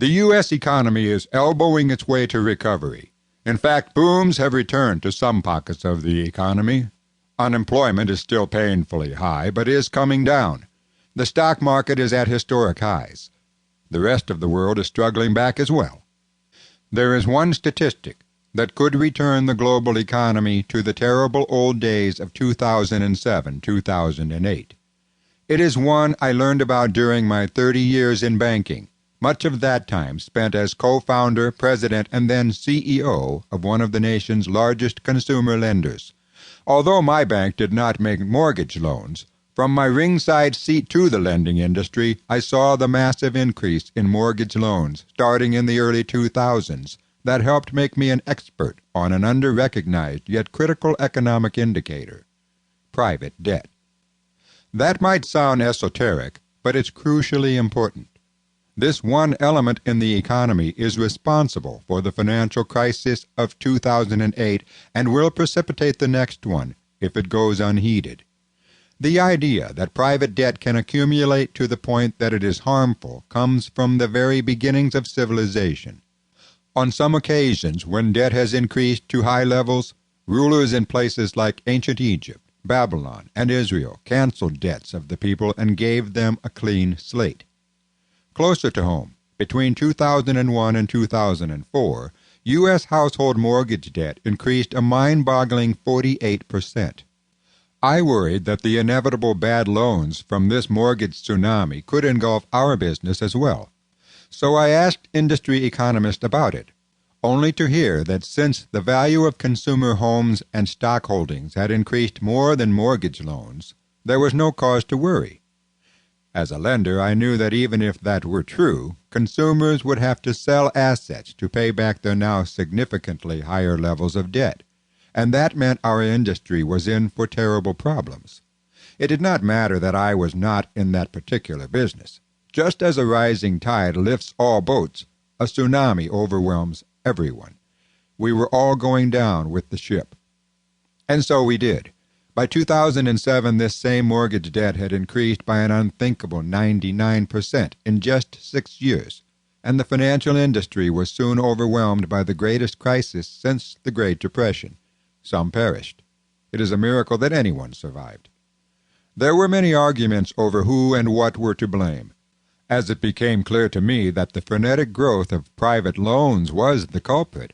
The U.S. economy is elbowing its way to recovery. In fact, booms have returned to some pockets of the economy. Unemployment is still painfully high, but is coming down. The stock market is at historic highs. The rest of the world is struggling back as well. There is one statistic that could return the global economy to the terrible old days of 2007-2008. It is one I learned about during my 30 years in banking, much of that time spent as co-founder, president, and then CEO of one of the nation's largest consumer lenders. Although my bank did not make mortgage loans, from my ringside seat to the lending industry, I saw the massive increase in mortgage loans starting in the early 2000s that helped make me an expert on an under-recognized yet critical economic indicator: private debt. That might sound esoteric, but it's crucially important. This one element in the economy is responsible for the financial crisis of 2008 and will precipitate the next one if it goes unheeded. The idea that private debt can accumulate to the point that it is harmful comes from the very beginnings of civilization. On some occasions, when debt has increased to high levels, rulers in places like ancient Egypt, Babylon, and Israel canceled debts of the people and gave them a clean slate. Closer to home, between 2001 and 2004, U.S. household mortgage debt increased a mind-boggling 48%. I worried that the inevitable bad loans from this mortgage tsunami could engulf our business as well. So I asked industry economists about it, only to hear that since the value of consumer homes and stock holdings had increased more than mortgage loans, there was no cause to worry. As a lender, I knew that even if that were true, consumers would have to sell assets to pay back their now significantly higher levels of debt, and that meant our industry was in for terrible problems. It did not matter that I was not in that particular business. Just as a rising tide lifts all boats, a tsunami overwhelms everyone. We were all going down with the ship. And so we did. By 2007, this same mortgage debt had increased by an unthinkable 99% in just 6 years, and the financial industry was soon overwhelmed by the greatest crisis since the Great Depression. Some perished. It is a miracle that anyone survived. There were many arguments over who and what were to blame. As it became clear to me that the frenetic growth of private loans was the culprit,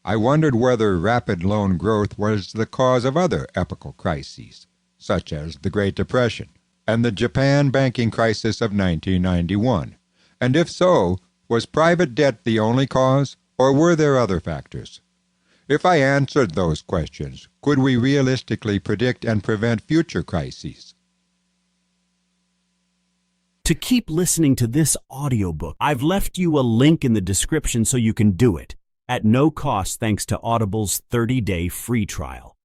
I wondered whether rapid loan growth was the cause of other epochal crises, such as the Great Depression and the Japan banking crisis of 1991. And if so, was private debt the only cause, or were there other factors? If I answered those questions, could we realistically predict and prevent future crises? To keep listening to this audiobook, I've left you a link in the description so you can do it at no cost thanks to Audible's 30-day free trial.